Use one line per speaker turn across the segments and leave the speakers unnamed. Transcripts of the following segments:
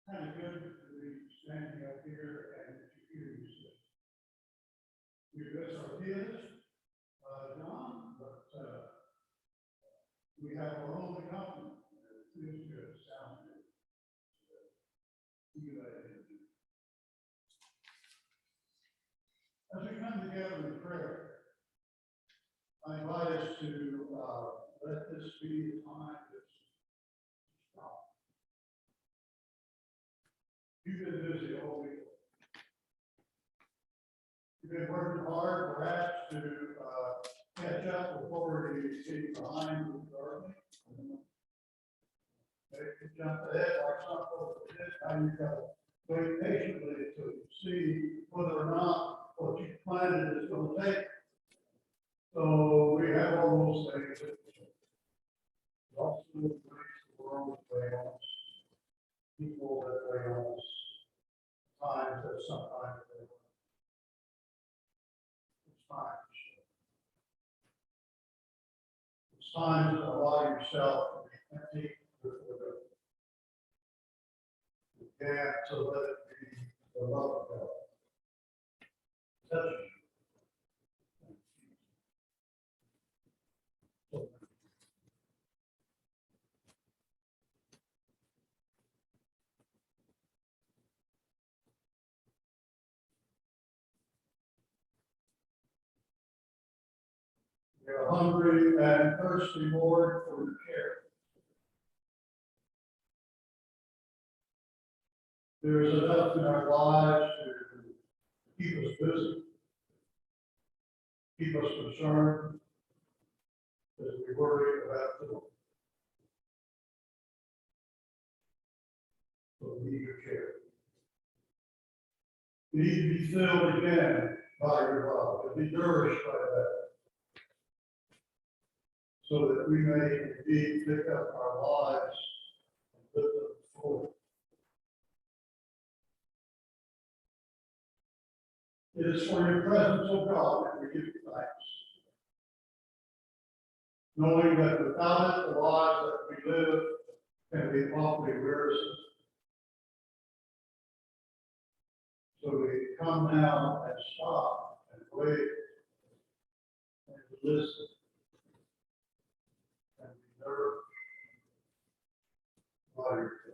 kind of good to be standing up here and to hear you say. We miss our pianist, John, but we have our own accompaniment. It feels good, sounds good. As we come together in prayer, I invite us to let this be a time that's stop. You've been busy all week. You've been working hard, perhaps, to catch up before you see behind with gardening. Maybe you jump ahead like some folks did. Now you've got to wait patiently to see whether or not what you planted is going to take. So we have all those things that also the world weigh on us, people that weigh on us, times that sometimes they weigh. It's time to share. It's time to allow yourself to be empty before God. And to let it be the love of God. Touch you. We are hungry and thirsty, Lord, for your care. There is enough in our lives to keep us busy, keep us concerned as we worry about the Lord. So we need your care. We need to be filled again by your love, to be nourished by that, so that we may indeed pick up our lives and lift them forward. It is for your presence, O God, that we give you thanks. Knowing that without it, the lives that we live can be awfully wearisome. So we come now and stop and wait and listen and be nourished by your presence.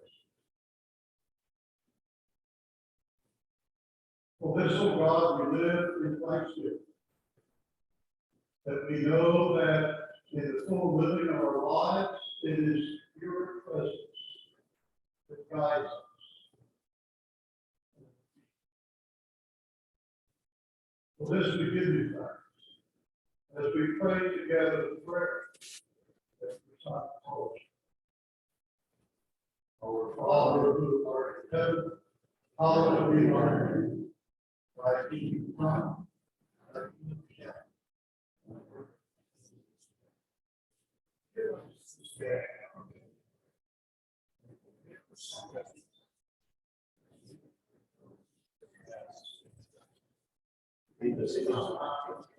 For this, O God, we live in thanksgiving, that we know that in the full living of our lives, it is your presence that guides us. For this, we give you thanks as we pray together in prayer that we recite the poetry. Our Father who art in heaven, hallowed be thy name. Thy kingdom come, thy kingdom come. Give us this day our daily bread. Lead us not into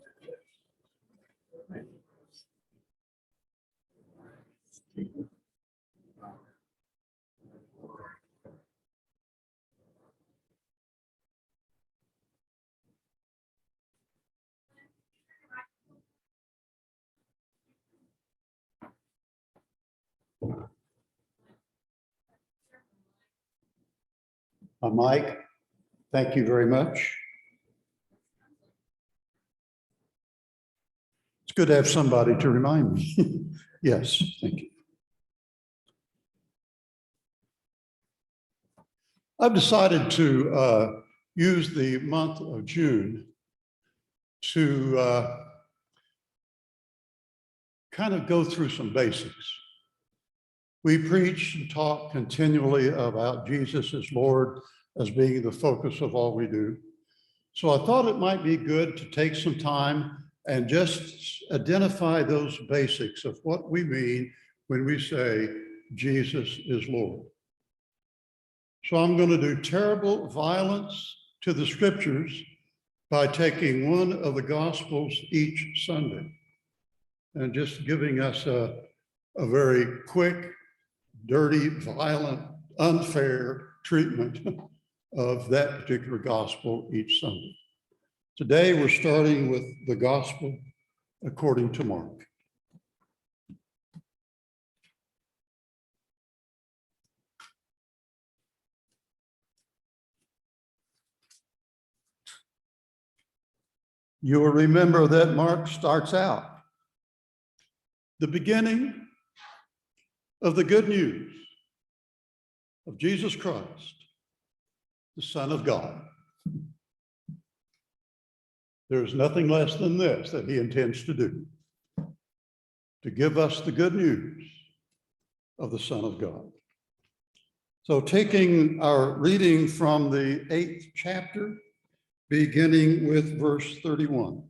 Mike, thank you very much. It's good to have somebody to remind me. Yes, thank you. I've decided to use the month of June to kind of go through some basics. We preach and talk continually about Jesus as Lord, as being the focus of all we do. So I thought it might be good to take some time and just identify those basics of what we mean when we say Jesus is Lord. So I'm going to do terrible violence to the scriptures by taking one of the Gospels each Sunday and just giving us a very quick, dirty, violent, unfair treatment of that particular gospel each Sunday. Today, we're starting with the gospel according to Mark. You will remember that Mark starts out the beginning of the good news of Jesus Christ, the Son of God. There's nothing less than this that he intends to do, to give us the good news of the Son of God. So taking our reading from the 8th chapter, beginning with verse 31.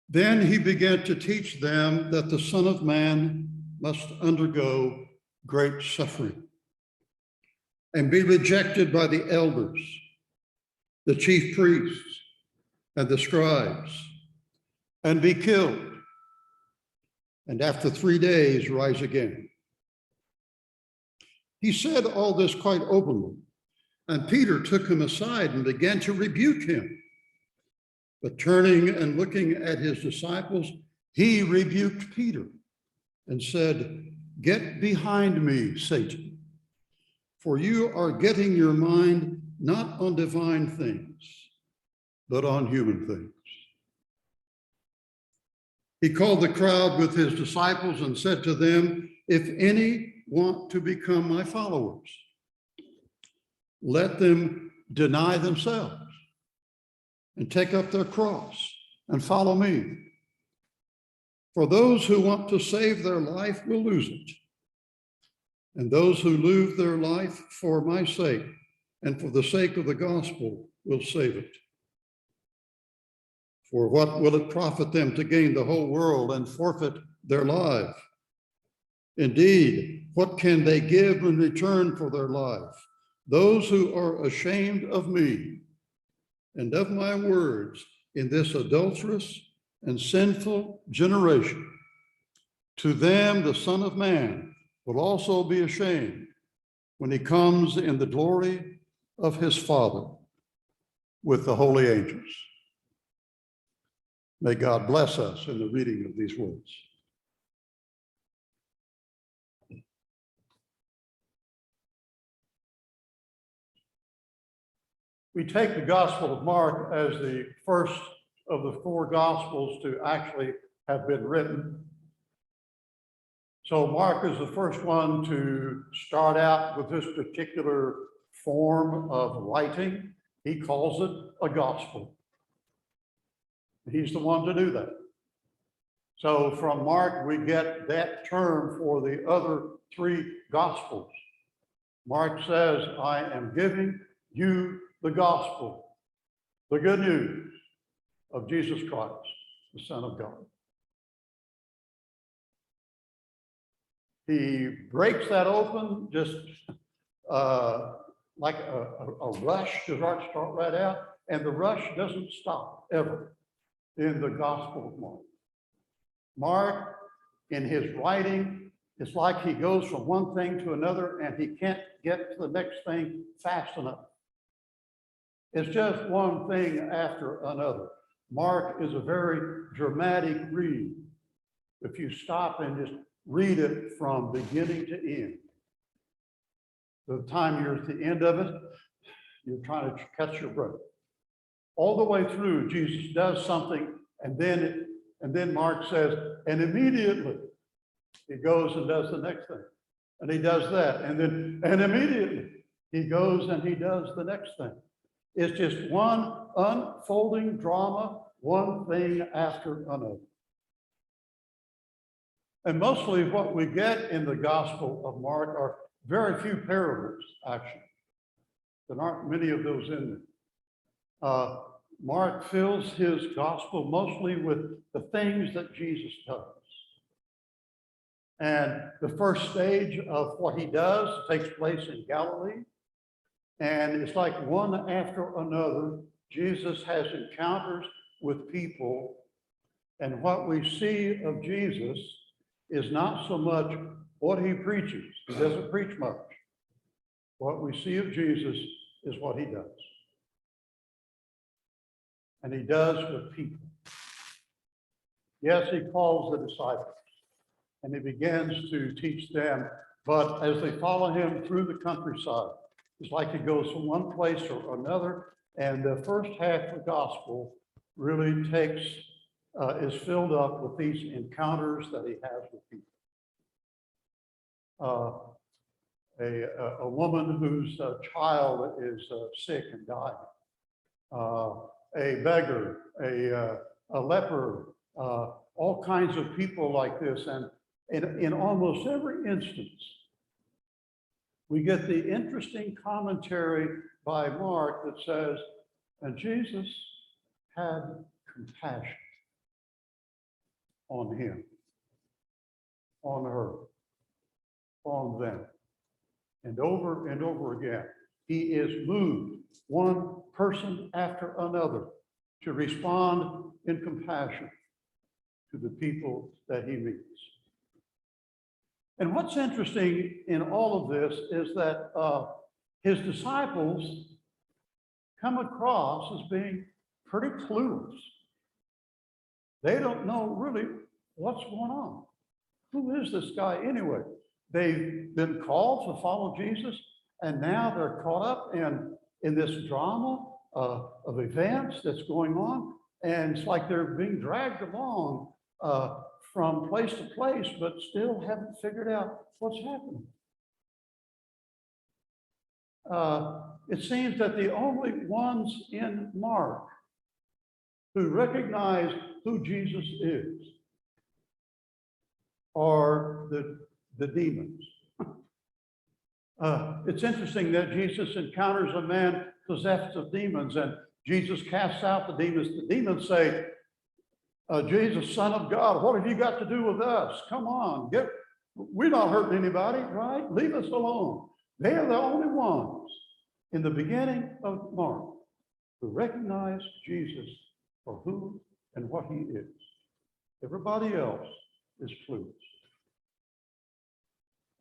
Then he began to teach them that the Son of Man must undergo great suffering and be rejected by the elders, the chief priests, and the scribes, and be killed, and after 3 days rise again. He said all this quite openly, and Peter took him aside and began to rebuke him. But turning and looking at his disciples, he rebuked Peter and said, "Get behind me, Satan, for you are getting your mind not on divine things, but on human things." He called the crowd with his disciples and said to them, "If any want to become my followers, let them deny themselves and take up their cross and follow me. For those who want to save their life will lose it. And those who lose their life for my sake and for the sake of the gospel will save it. For what will it profit them to gain the whole world and forfeit their life? Indeed, what can they give in return for their life? Those who are ashamed of me and of my words in this adulterous and sinful generation, to them the Son of Man will also be ashamed when he comes in the glory of his Father with the holy angels." May God bless us in the reading of these words. We take the Gospel of Mark as the first of the 4 Gospels to actually have been written. So Mark is the first one to start out with this particular form of writing. He calls it a gospel. He's the one to do that. So from Mark, we get that term for the other 3 Gospels. Mark says, "I am giving you the gospel, the good news of Jesus Christ, the Son of God." He breaks that open just like a rush to start right out, and the rush doesn't stop ever in the Gospel of Mark. Mark, in his writing, it's like he goes from one thing to another and he can't get to the next thing fast enough. It's just one thing after another. Mark is a very dramatic read. If you stop and just read it from beginning to end, the time you're at the end of it, you're trying to catch your breath. All the way through, Jesus does something, and then Mark says, and immediately he goes and does the next thing. And he does that, and immediately he goes and he does the next thing. It's just one unfolding drama, one thing after another. And mostly what we get in the Gospel of Mark are very few parables, actually. There aren't many of those in there. Mark fills his gospel mostly with the things that Jesus does. And the first stage of what he does takes place in Galilee. And it's like one after another, Jesus has encounters with people. And what we see of Jesus is not so much what he preaches. He doesn't preach much. What we see of Jesus is what he does. And he does with people. Yes, he calls the disciples and he begins to teach them, but as they follow him through the countryside, it's like he goes from one place or another, and the first half of the gospel really is filled up with these encounters that he has with people. A woman whose child is sick and dying, a beggar, a leper, all kinds of people like this. And in almost every instance, we get the interesting commentary by Mark that says, and Jesus had compassion on him, on her, on them. And over again, he is moved, one person after another, to respond in compassion to the people that he meets. And what's interesting in all of this is that his disciples come across as being pretty clueless. They don't know really what's going on. Who is this guy anyway? They've been called to follow Jesus, and now they're caught up in this drama of events that's going on. And it's like they're being dragged along from place to place, but still haven't figured out what's happening. It seems that the only ones in Mark who recognize who Jesus is are the demons. It's interesting that Jesus encounters a man possessed of demons, and Jesus casts out the demons. The demons say, Jesus, Son of God, what have you got to do with us? Come on, we're not hurting anybody, right? Leave us alone. They are the only ones in the beginning of Mark who recognize Jesus for who and what he is. Everybody else is clueless.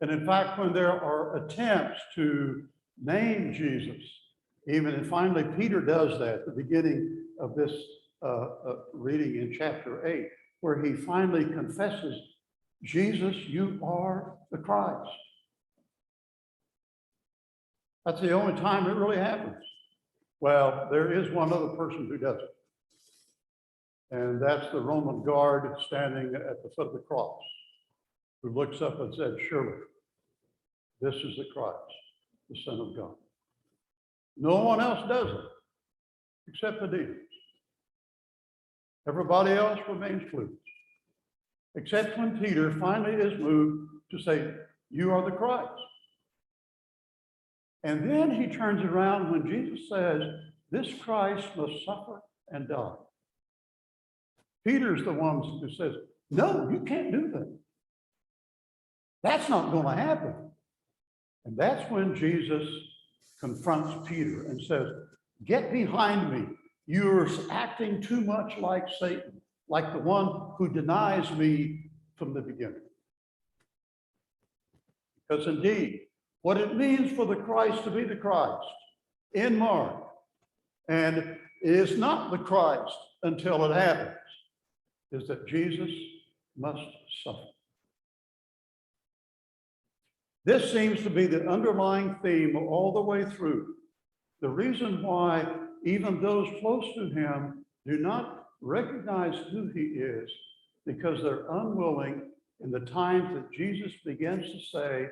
And in fact, when there are attempts to name Jesus, and finally Peter does that at the beginning of this reading in chapter 8, where he finally confesses, Jesus, you are the Christ. That's the only time it really happens. Well, there is one other person who does it. And that's the Roman guard standing at the foot of the cross, who looks up and said, surely, this is the Christ, the Son of God. No one else does it, except the demons. Everybody else remains clueless, except when Peter finally is moved to say, you are the Christ. And then he turns around when Jesus says, this Christ must suffer and die. Peter's the one who says, no, you can't do that. That's not going to happen. And that's when Jesus confronts Peter and says, get behind me. You're acting too much like Satan, like the one who denies me from the beginning. Because indeed, what it means for the Christ to be the Christ in Mark, and it is not the Christ until it happens, is that Jesus must suffer. This seems to be the underlying theme all the way through. The reason why even those close to him do not recognize who he is, because they're unwilling in the times that Jesus begins to say,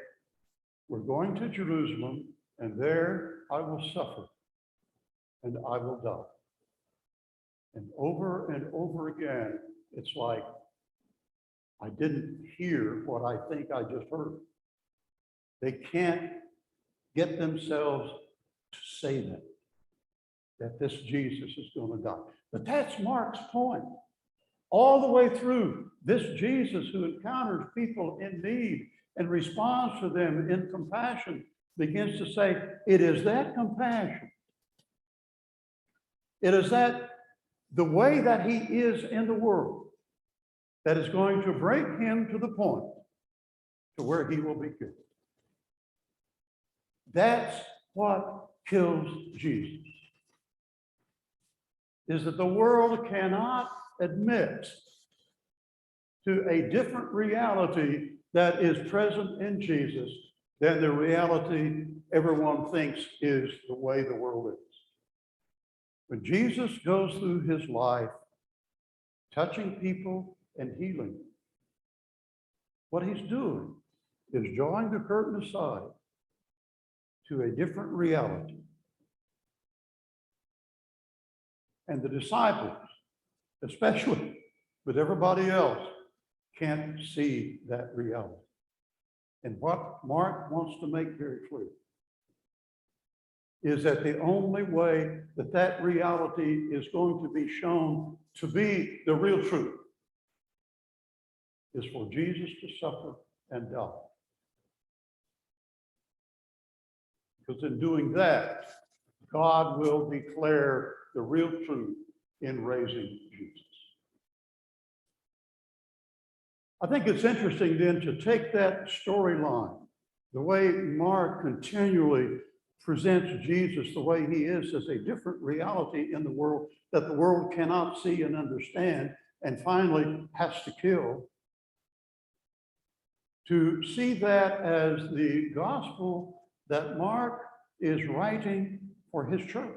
we're going to Jerusalem, and there I will suffer, and I will die. And over again, it's like, I didn't hear what I think I just heard. They can't get themselves to say that this Jesus is going to die. But that's Mark's point. All the way through, this Jesus who encounters people in need and responds to them in compassion begins to say, it is that compassion. It is that the way that he is in the world that is going to bring him to the point to where he will be killed. That's what kills Jesus, is that the world cannot admit to a different reality that is present in Jesus than the reality everyone thinks is the way the world is. When Jesus goes through his life, touching people and healing, what he's doing is drawing the curtain aside to a different reality. And the disciples, especially, but everybody else, can't see that reality. And what Mark wants to make very clear is that the only way that that reality is going to be shown to be the real truth is for Jesus to suffer and die. Because in doing that, God will declare the real truth in raising Jesus. I think it's interesting then to take that storyline, the way Mark continually presents Jesus the way he is as a different reality in the world that the world cannot see and understand, and finally has to kill, to see that as the gospel that Mark is writing for his church.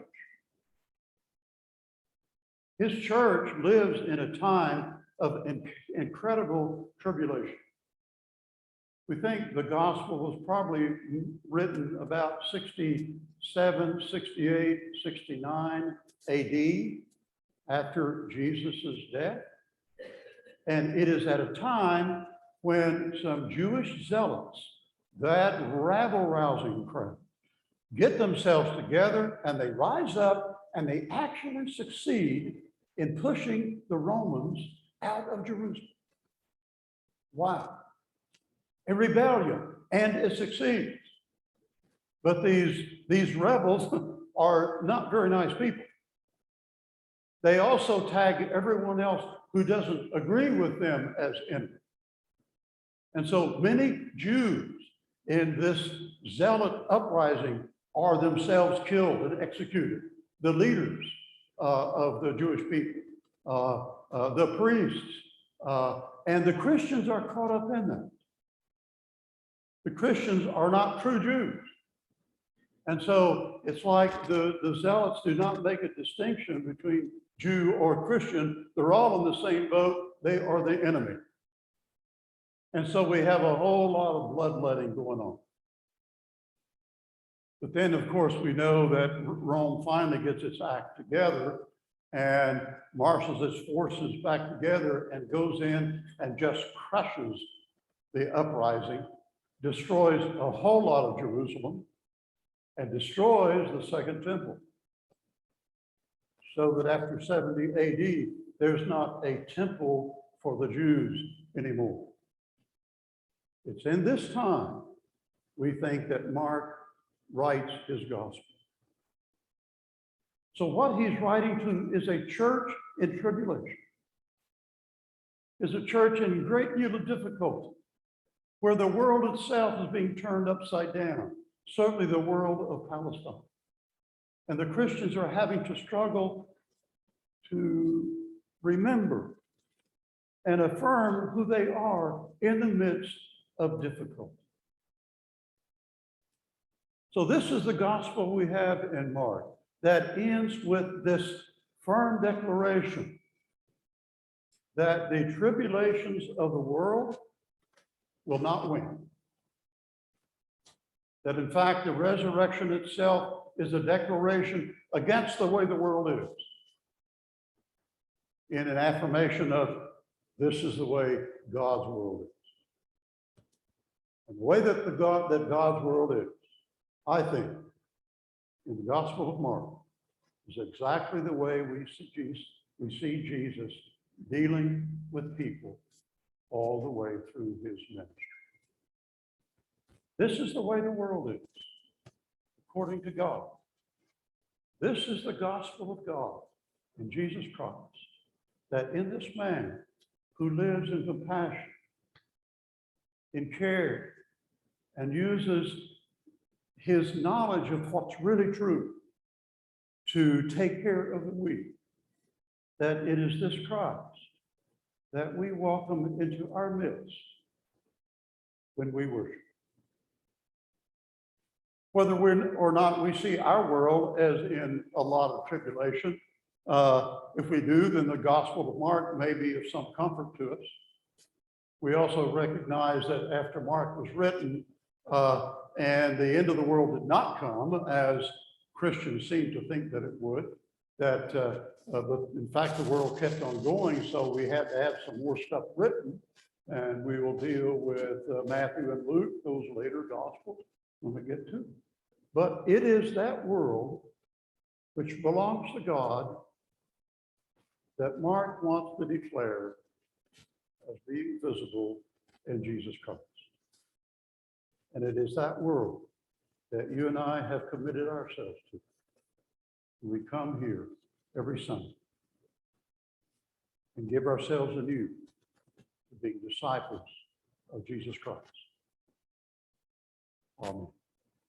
His church lives in a time of incredible tribulation. We think the gospel was probably written about 67, 68, 69 AD, after Jesus' death. And it is at a time when some Jewish zealots, that rabble-rousing crowd, get themselves together and they rise up and they actually succeed in pushing the Romans out of Jerusalem. Wow. A rebellion, and it succeeds. But these rebels are not very nice people. They also tag everyone else who doesn't agree with them as enemy. And so many Jews in this zealot uprising are themselves killed and executed. The leaders of the Jewish people, the priests, and the Christians are caught up in that. The Christians are not true Jews. And so it's like the zealots do not make a distinction between Jew or Christian. They're all in the same boat. They are the enemy. And so we have a whole lot of bloodletting going on. But then, of course, we know that Rome finally gets its act together and marshals its forces back together and goes in and just crushes the uprising, destroys a whole lot of Jerusalem, and destroys the Second Temple. So that after 70 AD, there's not a temple for the Jews anymore. It's in this time we think that Mark writes his gospel. So what he's writing to is a church in tribulation, is a church in a great deal of difficulty, where the world itself is being turned upside down, certainly the world of Palestine. And the Christians are having to struggle to remember and affirm who they are in the midst of difficulty. So this is the gospel we have in Mark that ends with this firm declaration that the tribulations of the world will not win. That in fact, the resurrection itself is a declaration against the way the world is, in an affirmation of this is the way God's world is. And the way that God's world is, I think, in the Gospel of Mark, is exactly the way we see Jesus dealing with people all the way through his ministry. This is the way the world is, according to God. This is the gospel of God in Jesus Christ, that in this man who lives in compassion, in care and uses his knowledge of what's really true to take care of the weak, that it is this Christ that we welcome into our midst when we worship. Whether we're or not we see our world as in a lot of tribulation, if we do, then the Gospel of Mark may be of some comfort to us. We also recognize that after Mark was written and the end of the world did not come, as Christians seem to think that it would, that but in fact the world kept on going, so we had to have some more stuff written, and we will deal with Matthew and Luke, those later Gospels, when we get to them. But it is that world which belongs to God that Mark wants to declare as being visible in Jesus Christ. And it is that world that you and I have committed ourselves to. We come here every Sunday and give ourselves anew to being disciples of Jesus Christ. Amen.